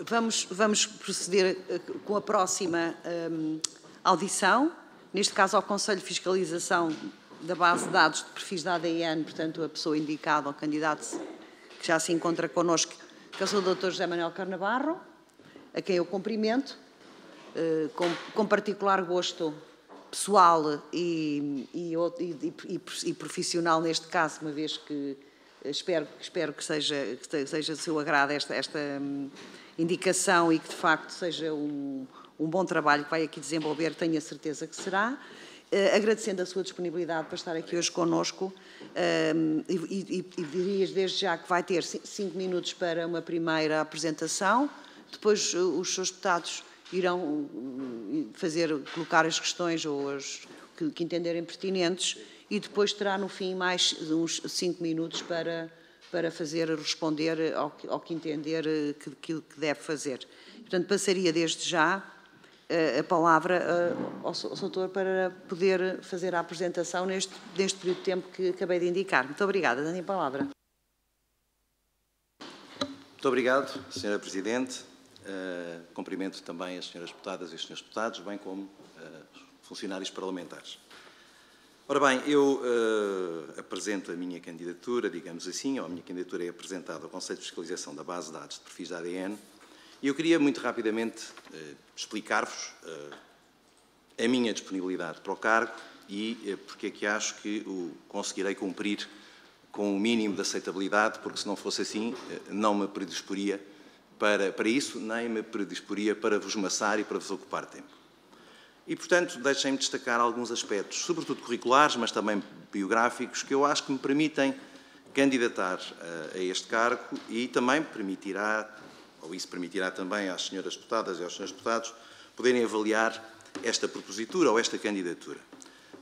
Vamos proceder com a próxima audição, neste caso ao Conselho de Fiscalização da Base de Dados de Perfis da ADN, portanto, a pessoa indicada, o candidato que já se encontra connosco, que é o Sr. Dr. José Manuel Carnavarro, a quem eu cumprimento, com particular gosto pessoal e profissional neste caso, uma vez que espero que seja do seu agrado esta indicação e que de facto seja um bom trabalho que vai aqui desenvolver, tenho a certeza que será. Agradecendo a sua disponibilidade para estar aqui hoje connosco e diria desde já que vai ter 5 minutos para uma primeira apresentação, depois os seus deputados irão colocar as questões ou as que entenderem pertinentes e depois terá no fim mais uns 5 minutos para responder ao que entender que deve fazer. Portanto, passaria desde já a palavra ao Sr. para poder fazer a apresentação neste período de tempo que acabei de indicar. Muito obrigada. Dando a palavra. Muito obrigado, Sra. Presidente. Cumprimento também as senhoras deputadas e os senhores deputados, bem como funcionários parlamentares. Ora bem, eu apresento a minha candidatura, digamos assim, ou a minha candidatura é apresentada ao Conselho de Fiscalização da Base de Dados de Perfis da ADN, e eu queria muito rapidamente explicar-vos a minha disponibilidade para o cargo e porque é que acho que o conseguirei cumprir com o mínimo de aceitabilidade, porque se não fosse assim, não me predisporia para isso, nem me predisporia para vos maçar e para vos ocupar tempo. E, portanto, deixem-me destacar alguns aspectos, sobretudo curriculares, mas também biográficos, que eu acho que me permitem candidatar a este cargo e também permitirá, ou isso permitirá também às senhoras deputadas e aos senhores deputados, poderem avaliar esta propositura ou esta candidatura.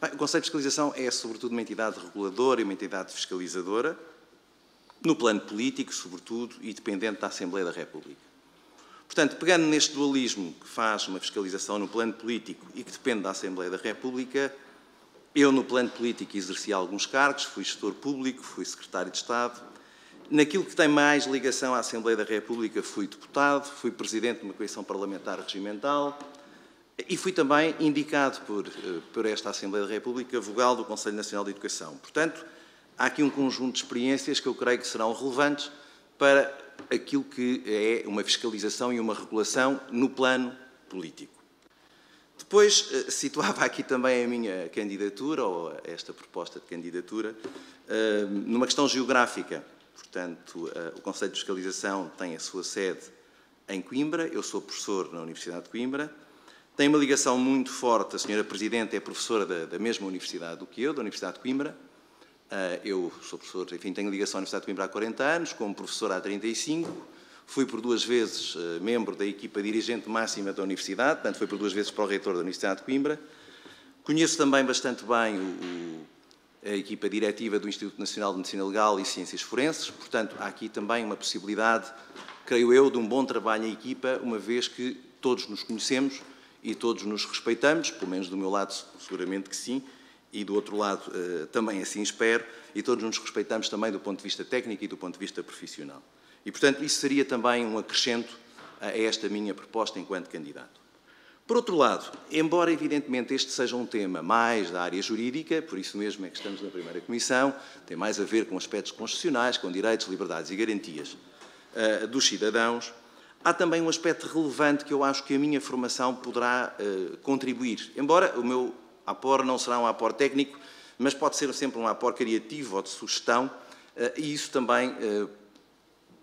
Bem, o Conselho de Fiscalização é, sobretudo, uma entidade reguladora e uma entidade fiscalizadora, no plano político, sobretudo, e dependente da Assembleia da República. Portanto, pegando neste dualismo que faz uma fiscalização no plano político e que depende da Assembleia da República, eu, no plano político, exerci alguns cargos, fui gestor público, fui secretário de Estado. Naquilo que tem mais ligação à Assembleia da República, fui deputado, fui presidente de uma comissão parlamentar regimental e fui também indicado por esta Assembleia da República vogal do Conselho Nacional de Educação. Portanto, há aqui um conjunto de experiências que eu creio que serão relevantes para aquilo que é uma fiscalização e uma regulação no plano político. Depois, situava aqui também a minha candidatura, ou esta proposta de candidatura, numa questão geográfica. Portanto, o Conselho de Fiscalização tem a sua sede em Coimbra, eu sou professor na Universidade de Coimbra, tem uma ligação muito forte, a Sra. Presidente é professora da mesma universidade do que eu, da Universidade de Coimbra. Eu sou professor, enfim, tenho ligação à Universidade de Coimbra há 40 anos, como professor há 35, fui por 2 vezes membro da equipa dirigente máxima da Universidade, portanto, fui por 2 vezes pró-reitor da Universidade de Coimbra. Conheço também bastante bem a equipa diretiva do Instituto Nacional de Medicina Legal e Ciências Forenses, portanto, há aqui também uma possibilidade, creio eu, de um bom trabalho em equipa, uma vez que todos nos conhecemos e todos nos respeitamos, pelo menos do meu lado, seguramente que sim, e do outro lado também assim espero, e todos nos respeitamos também do ponto de vista técnico e do ponto de vista profissional. E, portanto, isso seria também um acrescento a esta minha proposta enquanto candidato. Por outro lado, embora evidentemente este seja um tema mais da área jurídica, por isso mesmo é que estamos na primeira comissão, tem mais a ver com aspectos constitucionais, com direitos, liberdades e garantias dos cidadãos, há também um aspecto relevante que eu acho que a minha formação poderá contribuir, embora o meu apor não será um apor técnico, mas pode ser sempre um apor criativo ou de sugestão, e isso também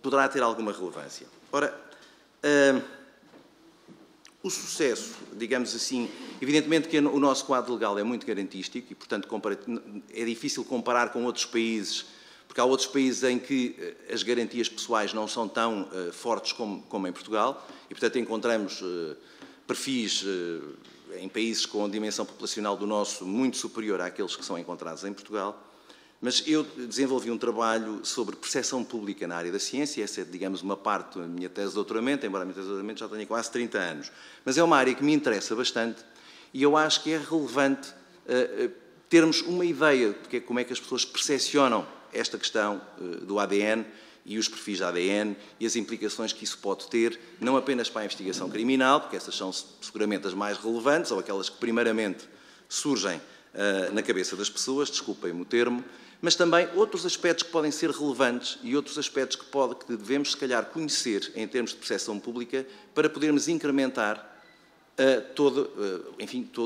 poderá ter alguma relevância. Ora, o sucesso, digamos assim, evidentemente que o nosso quadro legal é muito garantístico e, portanto, é difícil comparar com outros países, porque há outros países em que as garantias pessoais não são tão fortes como em Portugal, e, portanto, encontramos perfis em países com a dimensão populacional do nosso muito superior àqueles que são encontrados em Portugal, mas eu desenvolvi um trabalho sobre percepção pública na área da ciência, essa é, digamos, uma parte da minha tese de doutoramento, embora a minha tese de doutoramento já tenha quase 30 anos, mas é uma área que me interessa bastante e eu acho que é relevante termos uma ideia de como é que as pessoas percepcionam esta questão do ADN e os perfis de ADN e as implicações que isso pode ter, não apenas para a investigação criminal, porque essas são seguramente as mais relevantes, ou aquelas que primeiramente surgem na cabeça das pessoas, desculpem-me o termo, mas também outros aspectos que podem ser relevantes e outros aspectos que devemos, se calhar, conhecer em termos de percepção pública para podermos incrementar todo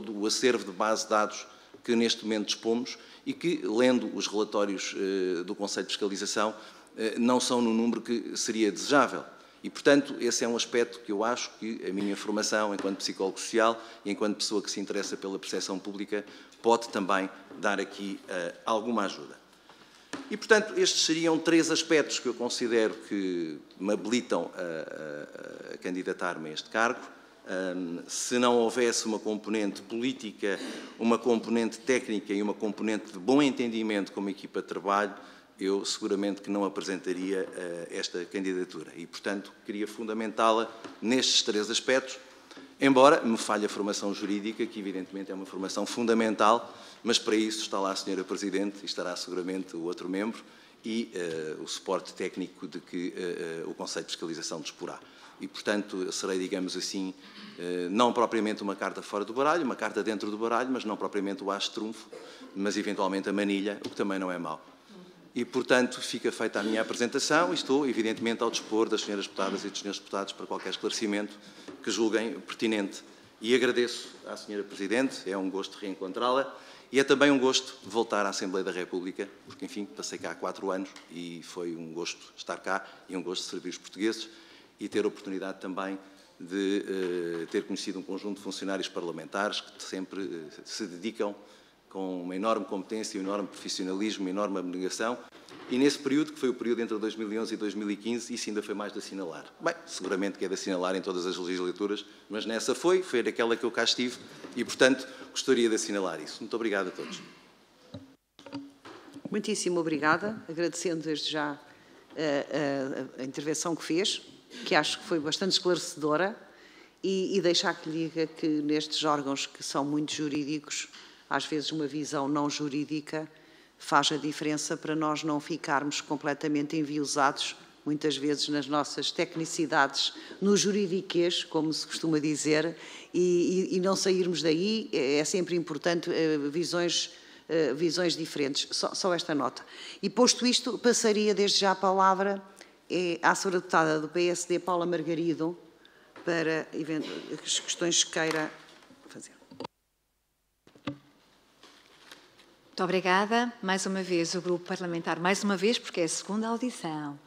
o acervo de base de dados que neste momento dispomos e que, lendo os relatórios do Conselho de Fiscalização, não são no número que seria desejável. E, portanto, esse é um aspecto que eu acho que a minha formação, enquanto psicólogo social e enquanto pessoa que se interessa pela percepção pública, pode também dar aqui alguma ajuda. E, portanto, estes seriam 3 aspectos que eu considero que me habilitam a candidatar-me a este cargo. Se não houvesse uma componente política, uma componente técnica e uma componente de bom entendimento como equipa de trabalho, eu seguramente que não apresentaria esta candidatura. E, portanto, queria fundamentá-la nestes 3 aspectos, embora me falhe a formação jurídica, que evidentemente é uma formação fundamental, mas para isso está lá a Sra. Presidente e estará seguramente o outro membro e o suporte técnico de que o Conselho de Fiscalização disporá. E, portanto, serei, digamos assim, não propriamente uma carta fora do baralho, uma carta dentro do baralho, mas não propriamente o as de trunfo, mas eventualmente a manilha, o que também não é mau. E, portanto, fica feita a minha apresentação e estou, evidentemente, ao dispor das senhoras deputadas e dos senhores deputados para qualquer esclarecimento que julguem pertinente. E agradeço à senhora Presidente, é um gosto reencontrá-la e é também um gosto voltar à Assembleia da República, porque, enfim, passei cá há 4 anos e foi um gosto estar cá e um gosto de servir os portugueses e ter a oportunidade também de ter conhecido um conjunto de funcionários parlamentares que sempre se dedicam com uma enorme competência, um enorme profissionalismo, uma enorme abnegação, e nesse período, que foi o período entre 2011 e 2015, isso ainda foi mais de assinalar. Bem, seguramente que é de assinalar em todas as legislaturas, mas nessa foi aquela que eu cá estive, e, portanto, gostaria de assinalar isso. Muito obrigado a todos. Muitíssimo obrigada, agradecendo desde já a intervenção que fez, que acho que foi bastante esclarecedora, e deixar que lhe diga que nestes órgãos que são muito jurídicos, às vezes uma visão não jurídica faz a diferença para nós não ficarmos completamente enviosados, muitas vezes nas nossas tecnicidades, no juridiquês, como se costuma dizer, e não sairmos daí. É sempre importante visões diferentes. Só esta nota. E posto isto, passaria desde já a palavra à senhora deputada do PSD, Paula Margarido, para as questões que queira fazer. Muito obrigada. Mais uma vez o Grupo Parlamentar, mais uma vez porque é a segunda audição,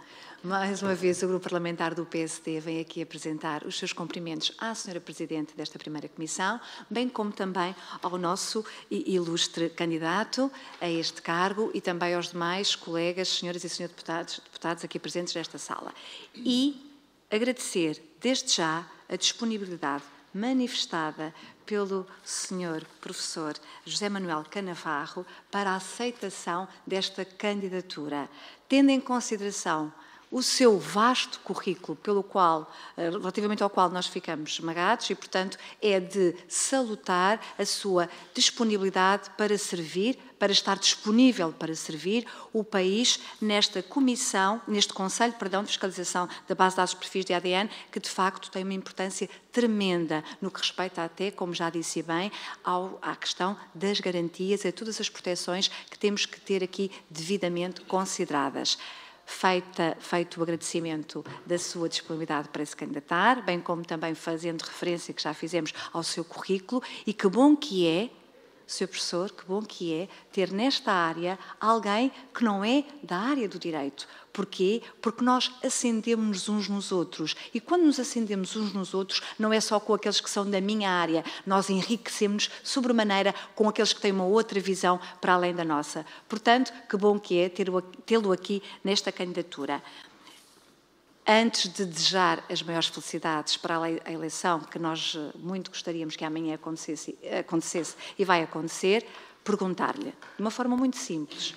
mais uma vez o Grupo Parlamentar do PSD vem aqui apresentar os seus cumprimentos à Sra. Presidente desta primeira Comissão, bem como também ao nosso ilustre candidato a este cargo e também aos demais colegas, senhoras e senhores deputados aqui presentes nesta sala. E agradecer desde já a disponibilidade manifestada pelo Sr. Professor José Manuel Canavarro para a aceitação desta candidatura, tendo em consideração o seu vasto currículo, relativamente ao qual nós ficamos esmagados e, portanto, é de salutar a sua disponibilidade para servir, para estar disponível para servir o país nesta comissão, neste Conselho, de Fiscalização da Base de Dados de Perfis de ADN, que de facto tem uma importância tremenda no que respeita até, como já disse bem, à questão das garantias, a todas as proteções que temos que ter aqui devidamente consideradas. Feito o agradecimento da sua disponibilidade para se candidatar, bem como também fazendo referência, que já fizemos, ao seu currículo, e que bom que é, Sr. Professor, que bom que é ter nesta área alguém que não é da área do direito. Porquê? Porque nós acendemos-nos uns nos outros. E quando nos acendemos uns nos outros, não é só com aqueles que são da minha área. Nós enriquecemos-nos sobremaneira com aqueles que têm uma outra visão para além da nossa. Portanto, que bom que é tê-lo aqui nesta candidatura. Antes de desejar as maiores felicidades para a eleição, que nós muito gostaríamos que amanhã acontecesse e vai acontecer, perguntar-lhe, de uma forma muito simples,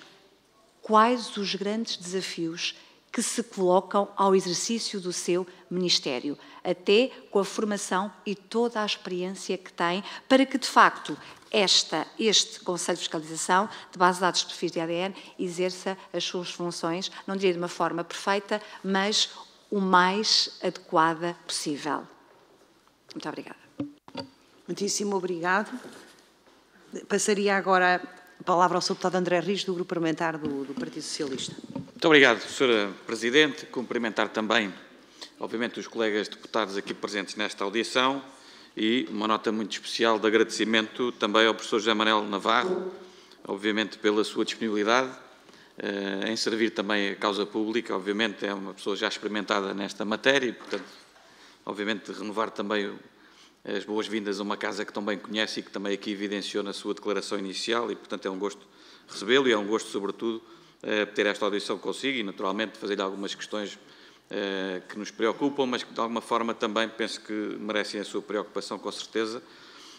quais os grandes desafios que se colocam ao exercício do seu ministério, até com a formação e toda a experiência que têm, para que, de facto, este Conselho de Fiscalização de Base de Dados de Perfis de ADN exerça as suas funções, não diria de uma forma perfeita, mas o mais adequada possível. Muito obrigada. Muitíssimo obrigado. Passaria agora a palavra ao Sr. Deputado André Rios, do Grupo Parlamentar do Partido Socialista. Muito obrigado, Sra. Presidente. Cumprimentar também, obviamente, os colegas deputados aqui presentes nesta audição e uma nota muito especial de agradecimento também ao professor José Manuel Navarro, obviamente pela sua disponibilidade em servir também a causa pública. Obviamente é uma pessoa já experimentada nesta matéria e, portanto, obviamente renovar também as boas-vindas a uma casa que tão bem conhece e que também aqui evidenciou na sua declaração inicial e, portanto, é um gosto recebê-lo e é um gosto, sobretudo, ter esta audição consigo e, naturalmente, fazer-lhe algumas questões que nos preocupam, mas que, de alguma forma, também penso que merecem a sua preocupação, com certeza.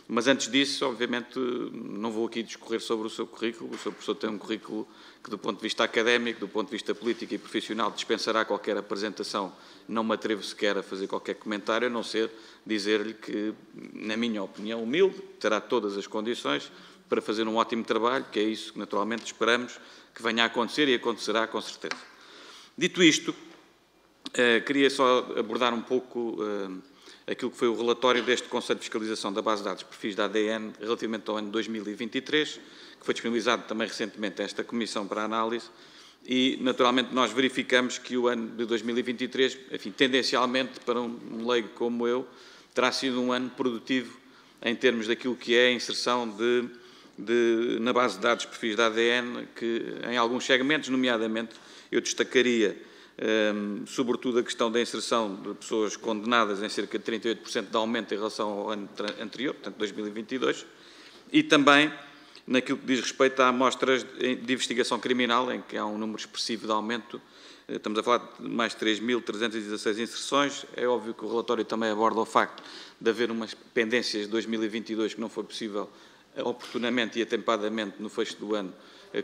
Mas, antes disso, obviamente, não vou aqui discorrer sobre o seu currículo. O Sr. Professor tem um currículo que, do ponto de vista académico, do ponto de vista político e profissional, dispensará qualquer apresentação. Não me atrevo sequer a fazer qualquer comentário, a não ser dizer-lhe que, na minha opinião humilde, terá todas as condições para fazer um ótimo trabalho, que é isso que, naturalmente, esperamos que venha a acontecer e acontecerá, com certeza. Dito isto, queria só abordar um pouco aquilo que foi o relatório deste Conselho de Fiscalização da Base de Dados de Perfis da ADN relativamente ao ano 2023, que foi disponibilizado também recentemente a esta Comissão para análise, e naturalmente nós verificamos que o ano de 2023, enfim, tendencialmente para um leigo como eu, terá sido um ano produtivo em termos daquilo que é a inserção na base de dados de perfis da ADN, que em alguns segmentos, nomeadamente, eu destacaria sobretudo a questão da inserção de pessoas condenadas em cerca de 38% de aumento em relação ao ano anterior, portanto 2022, e também naquilo que diz respeito a amostras de investigação criminal, em que há um número expressivo de aumento. Estamos a falar de mais de 3.316 inserções. É óbvio que o relatório também aborda o facto de haver umas pendências de 2022 que não foi possível oportunamente e atempadamente no fecho do ano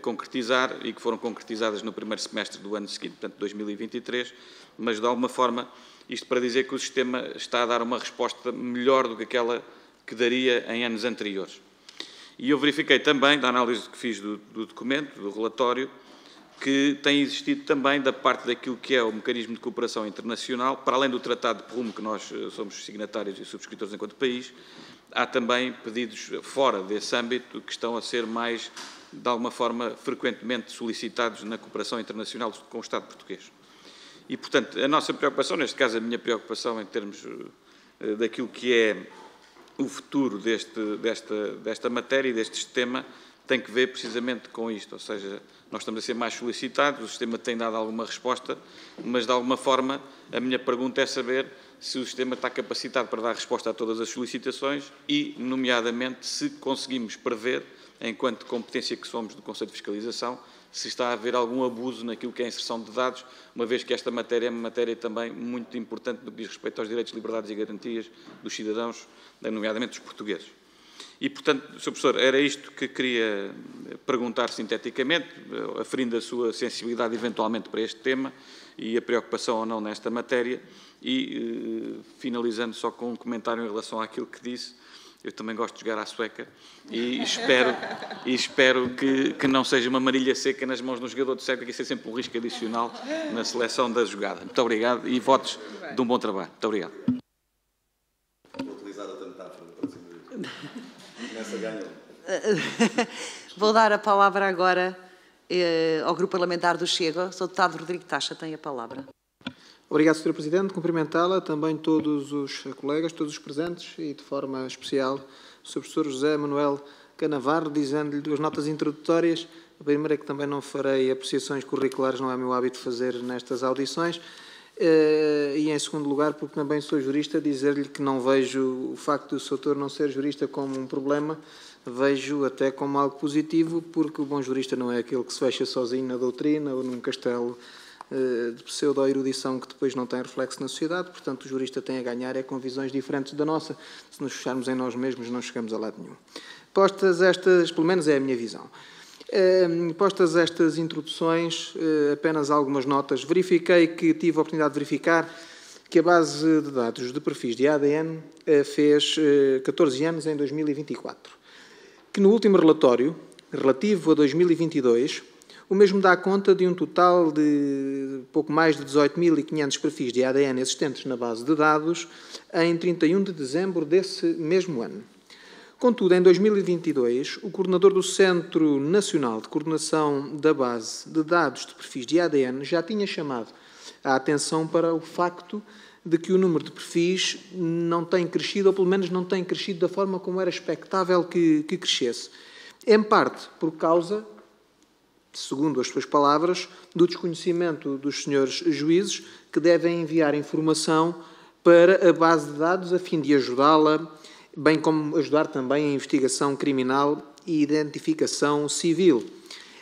concretizar e que foram concretizadas no primeiro semestre do ano seguinte, portanto 2023, mas de alguma forma isto para dizer que o sistema está a dar uma resposta melhor do que aquela que daria em anos anteriores. E eu verifiquei também, da análise que fiz do documento, do relatório, que tem existido também, da parte daquilo que é o mecanismo de cooperação internacional, para além do Tratado de Prumo, que nós somos signatários e subscritores enquanto país, há também pedidos fora desse âmbito que estão a ser mais, de alguma forma, frequentemente solicitados na cooperação internacional com o Estado português. E, portanto, a nossa preocupação, neste caso a minha preocupação em termos daquilo que é o futuro desta matéria e deste sistema, tem que ver precisamente com isto, ou seja, nós estamos a ser mais solicitados, o sistema tem dado alguma resposta, mas de alguma forma a minha pergunta é saber se o sistema está capacitado para dar resposta a todas as solicitações e, nomeadamente, se conseguimos prever, enquanto competência que somos do Conselho de Fiscalização, se está a haver algum abuso naquilo que é a inserção de dados, uma vez que esta matéria é uma matéria também muito importante no que diz respeito aos direitos, liberdades e garantias dos cidadãos, nomeadamente dos portugueses. E, portanto, Sr. Professor, era isto que queria perguntar sinteticamente, aferindo a sua sensibilidade eventualmente para este tema e a preocupação ou não nesta matéria, e finalizando só com um comentário em relação àquilo que disse. Eu também gosto de jogar à sueca e espero que não seja uma marilha seca nas mãos do jogador de sueca, que isso é sempre um risco adicional na seleção da jogada. Muito obrigado e votos de um bom trabalho. Muito obrigado. Vou utilizar outra metáfora da próxima vez. Nessa ganhou. Vou dar a palavra agora ao Grupo Parlamentar do Chega. O Sr. Deputado Rodrigo Taxa tem a palavra. Obrigado, Sra. Presidente. Cumprimentá-la, também todos os colegas, todos os presentes e, de forma especial, o Sr. Professor José Manuel Navarro, dizendo-lhe duas notas introdutórias. A primeira é que também não farei apreciações curriculares, não é meu hábito fazer nestas audições. E, em segundo lugar, porque também sou jurista, dizer-lhe que não vejo o facto do Sr. Doutor não ser jurista como um problema, vejo até como algo positivo, porque o bom jurista não é aquele que se fecha sozinho na doutrina ou num castelo de pseudo-erudição que depois não tem reflexo na sociedade. Portanto, o jurista tem a ganhar com visões diferentes da nossa. Se nos fecharmos em nós mesmos, não chegamos a lado nenhum. Postas estas, pelo menos é a minha visão. Postas estas introduções, apenas algumas notas. Verifiquei que tive a oportunidade de verificar que a base de dados de perfis de ADN fez 14 anos em 2024. Que no último relatório, relativo a 2022, o mesmo dá conta de um total de pouco mais de 18.500 perfis de ADN existentes na base de dados em 31 de dezembro desse mesmo ano. Contudo, em 2022, o coordenador do Centro Nacional de Coordenação da Base de Dados de Perfis de ADN já tinha chamado a atenção para o facto de que o número de perfis não tem crescido, ou pelo menos não tem crescido da forma como era expectável que crescesse. Em parte por causa, segundo as suas palavras, do desconhecimento dos senhores juízes que devem enviar informação para a base de dados a fim de ajudá-la, bem como ajudar também a investigação criminal e identificação civil.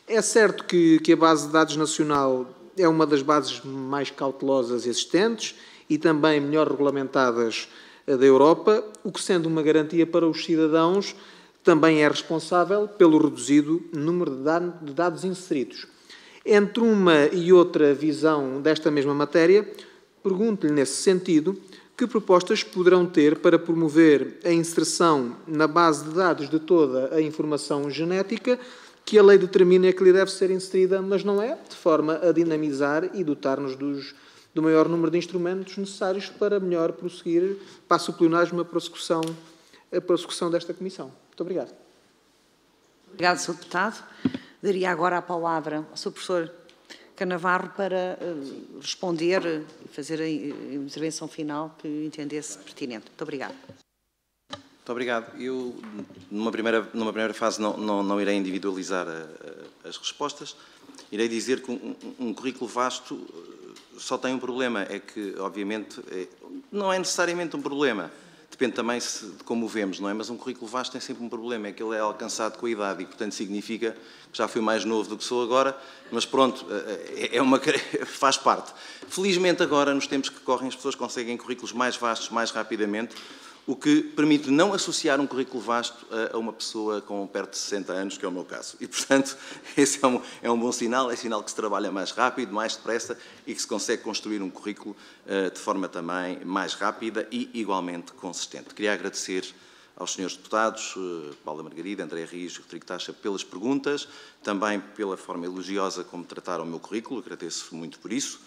É certo que a base de dados nacional é uma das bases mais cautelosas existentes e também melhor regulamentadas da Europa, o que, sendo uma garantia para os cidadãos, também é responsável pelo reduzido número de dados inseridos. Entre uma e outra visão desta mesma matéria, pergunto-lhe nesse sentido que propostas poderão ter para promover a inserção na base de dados de toda a informação genética que a lei determina que lhe deve ser inserida, mas não é, de forma a dinamizar e dotar-nos do maior número de instrumentos necessários para melhor prosseguir, passo o pleonasmo, a prossecução desta Comissão. Muito obrigado. Obrigado, Sr. Deputado. Daria agora a palavra ao Sr. Professor Canavarro para responder e fazer a intervenção final que entendesse pertinente. Muito obrigado. Muito obrigado. Eu, numa primeira fase, não irei individualizar as respostas. Irei dizer que um currículo vasto só tem um problema, é que, obviamente, não é necessariamente um problema. Depende também de como o vemos, não é? Mas um currículo vasto tem sempre um problema, é que ele é alcançado com a idade e, portanto, significa que já fui mais novo do que sou agora, mas pronto, faz parte. Felizmente agora, nos tempos que correm, as pessoas conseguem currículos mais vastos mais rapidamente, o que permite não associar um currículo vasto a uma pessoa com perto de 60 anos, que é o meu caso. E, portanto, esse é um bom sinal, é sinal que se trabalha mais rápido, mais depressa e que se consegue construir um currículo de forma também mais rápida e igualmente consistente. Queria agradecer aos senhores deputados, Paula Margarida, André Rios e Rodrigo Taxa, pelas perguntas, também pela forma elogiosa como trataram o meu currículo, agradeço muito por isso.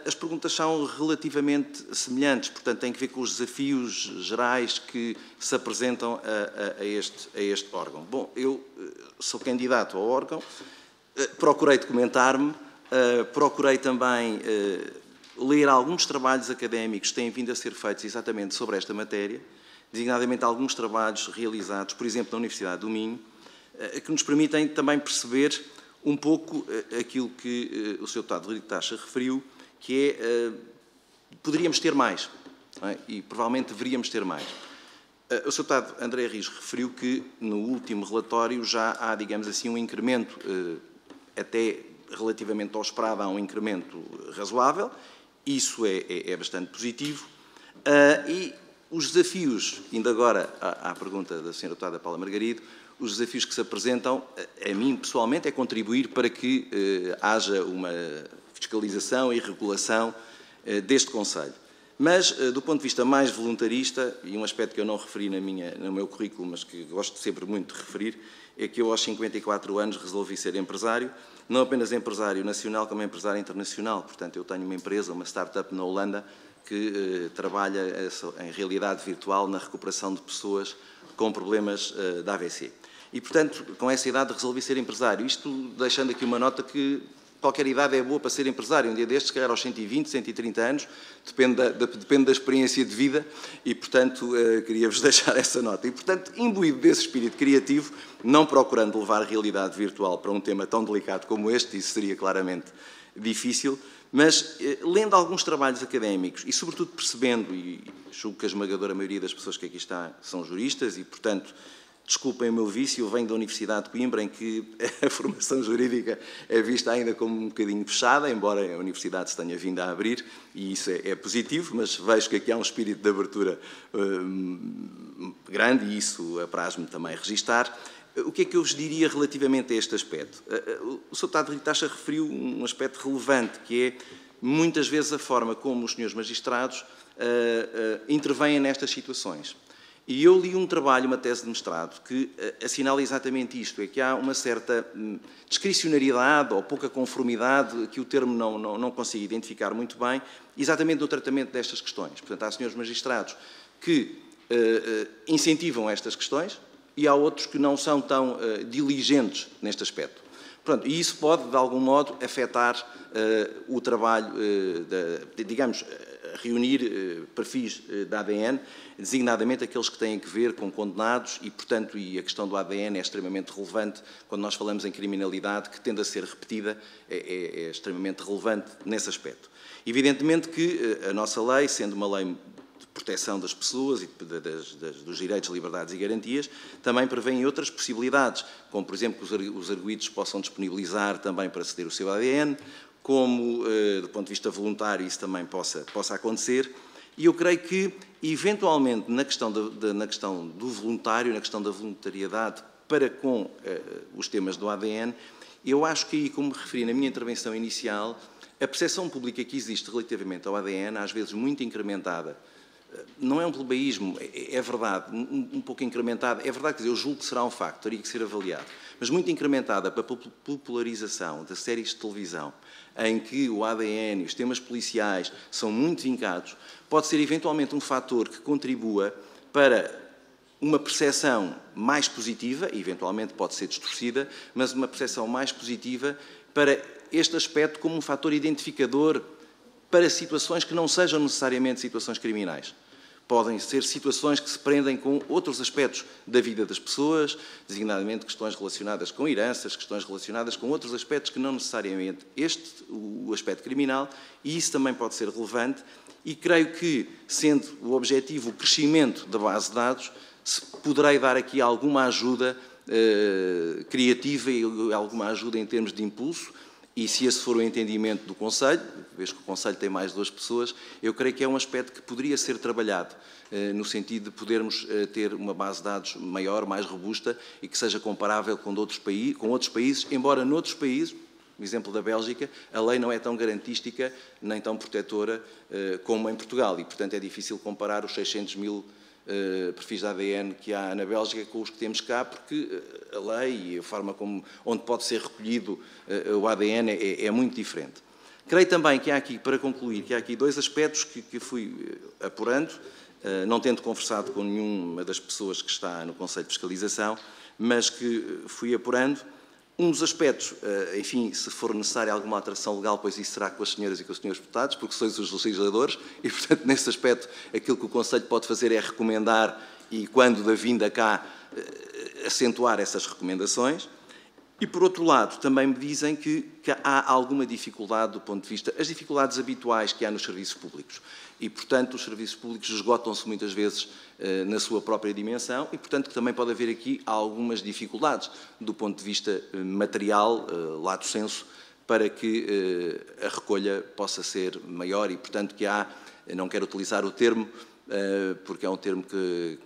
As perguntas são relativamente semelhantes, portanto, têm que ver com os desafios gerais que se apresentam a este órgão. Bom, eu sou candidato ao órgão, procurei documentar-me, procurei também ler alguns trabalhos académicos que têm vindo a ser feitos exatamente sobre esta matéria, designadamente alguns trabalhos realizados, por exemplo, na Universidade do Minho, que nos permitem também perceber um pouco aquilo que o Sr. Deputado Rodrigo Taxa referiu, que é poderíamos ter mais, não é? E provavelmente deveríamos ter mais. O Sr. Deputado André Rios referiu que no último relatório já há, digamos assim, um incremento, até relativamente ao esperado, há um incremento razoável, isso é bastante positivo, e os desafios, indo agora à pergunta da Sra. Deputada Paula Margarido, os desafios que se apresentam, a mim pessoalmente, é contribuir para que haja uma fiscalização e regulação deste Conselho. Mas, do ponto de vista mais voluntarista, e um aspecto que eu não referi no meu currículo, mas que gosto sempre muito de referir, é que eu aos 54 anos resolvi ser empresário, não apenas empresário nacional, como empresário internacional. Portanto, eu tenho uma empresa, uma startup na Holanda, que trabalha em realidade virtual na recuperação de pessoas com problemas da AVC. E, portanto, com essa idade resolvi ser empresário. Isto deixando aqui uma nota que qualquer idade é boa para ser empresário. Um dia destes, se calhar aos 120, 130 anos, depende da experiência de vida e, portanto, queria-vos deixar essa nota. E, portanto, imbuído desse espírito criativo, não procurando levar a realidade virtual para um tema tão delicado como este, isso seria claramente difícil, mas lendo alguns trabalhos académicos e, sobretudo, percebendo, e julgo que a esmagadora maioria das pessoas que aqui está são juristas e, portanto, desculpem o meu vício, eu venho da Universidade de Coimbra, em que a formação jurídica é vista ainda como um bocadinho fechada, embora a Universidade se tenha vindo a abrir, e isso é positivo, mas vejo que aqui há um espírito de abertura grande, e isso apraz-me também registar. O que é que eu vos diria relativamente a este aspecto? O Sr. Deputado Rui Taxa referiu um aspecto relevante, que é, muitas vezes, a forma como os senhores magistrados intervêm nestas situações. E eu li um trabalho, uma tese de mestrado, que assinala exatamente isto, é que há uma certa discricionariedade ou pouca conformidade, que o termo não consigo identificar muito bem, exatamente no tratamento destas questões. Portanto, há senhores magistrados que incentivam estas questões e há outros que não são tão diligentes neste aspecto. Pronto, e isso pode, de algum modo, afetar o trabalho, digamos, reunir perfis da ADN, designadamente aqueles que têm a ver com condenados e, portanto, a questão do ADN é extremamente relevante quando nós falamos em criminalidade, que tende a ser repetida, é extremamente relevante nesse aspecto. Evidentemente que a nossa lei, sendo uma lei de proteção das pessoas e dos direitos, liberdades e garantias, também prevê outras possibilidades, como, por exemplo, que os arguidos possam disponibilizar também para ceder o seu ADN, como, do ponto de vista voluntário, isso também possa acontecer. E eu creio que, eventualmente, na questão do voluntário, na questão da voluntariedade para com os temas do ADN, eu acho que aí, como me referi na minha intervenção inicial, a percepção pública que existe relativamente ao ADN, às vezes muito incrementada, não é um plebeísmo, é verdade, um pouco incrementada, é verdade, quer dizer, eu julgo que será um facto, teria que ser avaliado, mas muito incrementada para a popularização das séries de televisão, em que o ADN e os temas policiais são muito vincados, pode ser eventualmente um fator que contribua para uma percepção mais positiva, e eventualmente pode ser distorcida, mas uma percepção mais positiva para este aspecto como um fator identificador para situações que não sejam necessariamente situações criminais. Podem ser situações que se prendem com outros aspectos da vida das pessoas, designadamente questões relacionadas com heranças, questões relacionadas com outros aspectos que não necessariamente o aspecto criminal, e isso também pode ser relevante, e creio que, sendo o objetivo o crescimento da base de dados, poderei dar aqui alguma ajuda criativa e alguma ajuda em termos de impulso, e se esse for o entendimento do Conselho, vejo que o Conselho tem mais 2 pessoas, eu creio que é um aspecto que poderia ser trabalhado, no sentido de podermos ter uma base de dados maior, mais robusta e que seja comparável com outros países, embora noutros países, no exemplo da Bélgica, a lei não é tão garantística nem tão protetora como em Portugal e, portanto, é difícil comparar os 600 mil perfis de ADN que há na Bélgica com os que temos cá, porque a lei e a forma onde pode ser recolhido o ADN é muito diferente. Creio também que há aqui, para concluir, que há aqui 2 aspectos que fui apurando, não tendo conversado com nenhuma das pessoas que está no Conselho de Fiscalização, mas que fui apurando. Um dos aspectos, enfim, se for necessária alguma alteração legal, pois isso será com as senhoras e com os senhores deputados, porque sois os legisladores, e, portanto, nesse aspecto, aquilo que o Conselho pode fazer é recomendar e, quando da vinda cá, acentuar essas recomendações. E, por outro lado, também me dizem que há alguma dificuldade do ponto de vista, as dificuldades habituais que há nos serviços públicos. E, portanto, os serviços públicos esgotam-se muitas vezes na sua própria dimensão e, portanto, que também pode haver aqui algumas dificuldades do ponto de vista material, lato sensu, para que a recolha possa ser maior e, portanto, que há, não quero utilizar o termo, porque é um termo que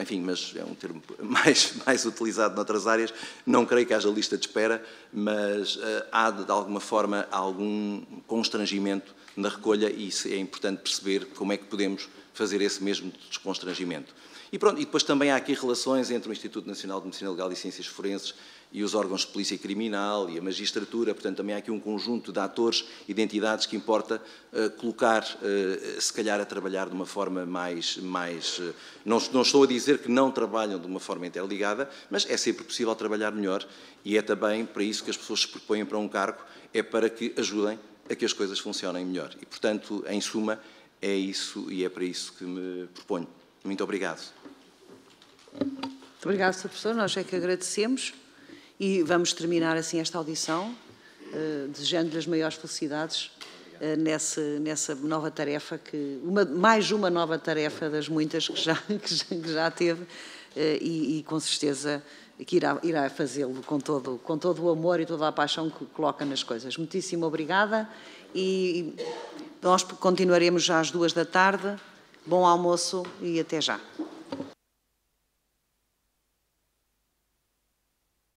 enfim, mas é um termo mais utilizado noutras áreas, não creio que haja lista de espera, mas há, de alguma forma, algum constrangimento na recolha e é importante perceber como é que podemos fazer esse mesmo desconstrangimento. E, pronto, e depois também há aqui relações entre o Instituto Nacional de Medicina Legal e Ciências Forenses e os órgãos de polícia criminal e a magistratura, portanto também há aqui um conjunto de atores e de entidades que importa colocar, se calhar a trabalhar de uma forma mais não estou a dizer que não trabalham de uma forma interligada, mas é sempre possível trabalhar melhor e é também para isso que as pessoas se propõem para um cargo, é para que ajudem a que as coisas funcionem melhor. E, portanto, em suma, é isso e é para isso que me proponho. Muito obrigado. Muito obrigado, Sr. Professor. Nós é que agradecemos e vamos terminar assim esta audição, desejando-lhe as maiores felicidades nessa nova tarefa, mais uma nova tarefa das muitas que já teve e com certeza que irá fazê-lo com todo o amor e toda a paixão que coloca nas coisas. Muitíssimo obrigada e nós continuaremos já às 14h. Bom almoço e até já.